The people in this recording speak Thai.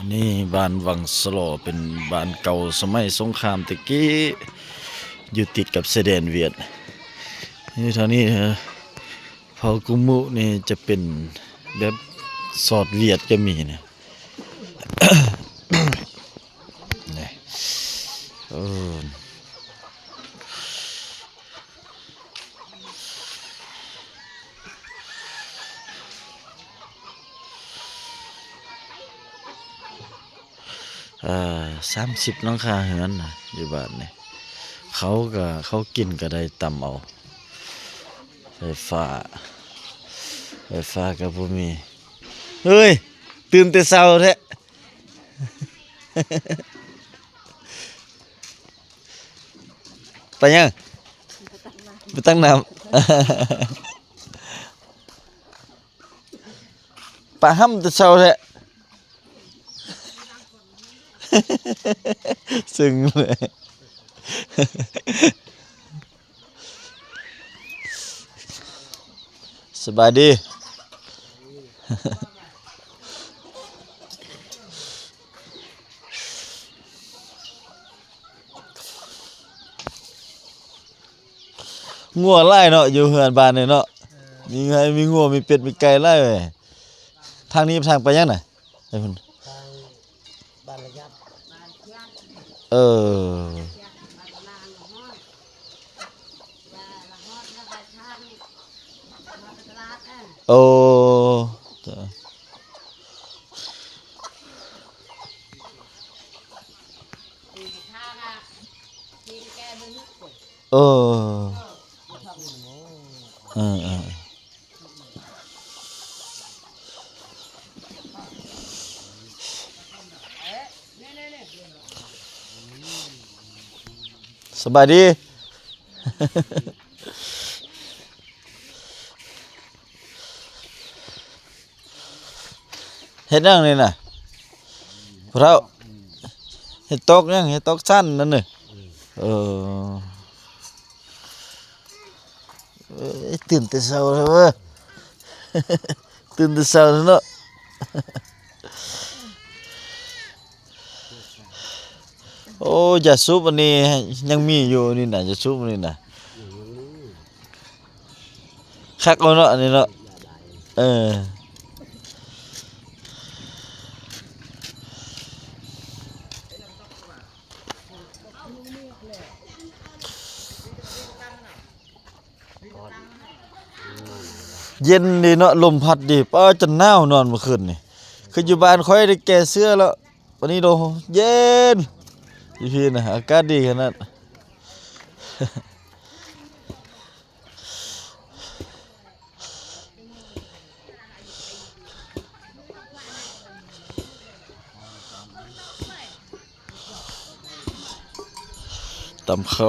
นี่บ้านวังสโลเป็นบ้านเก่าสมัยสงครามตะกี้อยู่ติดกับชายแดนเวียดนี่เท่านี้เผ่ากุมุนี่จะเป็นแบบสอดเวียดก็มีเนี่ย นี่เออ30หลังคาเฮือนน่ะอยู่บ้านนี่เขากินก็ได้ตำเอาไฟฟ้าก็บ่มีเฮ้ยตื่นแต่เช้าแท้ ไปยังไปตั้งน้ำ ปลาห้ำแต่เช้าแท้ ซึ้งเลย สบายดี งัวไล่เนาะอยู่เฮือนบ้านนี่เนาะมีไงมีงัวมีเป็ดมีไก่ไล่เว้ยทางนี้ทางไปยังน่ะไอ้พุ่นบ้านระยับเออโอ้เออสบายดี เฮ็ดยังนี่น่ะพวกเราเฮ็ดตกยังเฮ็ดตกสั้นนั่นน่ะเออตื่นแต่เช้าเลยเว้ย ตื่นแต่เช้าเลยเนาะ โอ้ยาสูบอันนี้ยังมีอยู่นี่น่ะยาสูบอันนี้น่ะคักเอาเนาะอันนี้เนาะเออเย็นดีเนาะลมพัดดีป้าจนหนาวนอนเมื่อคืนนี่คืออยู่บ้านค่อยได้แก้เสื้อแล้ววันนี้โดเย็นอีพีน่ะอากาศดีขนาดตำเขา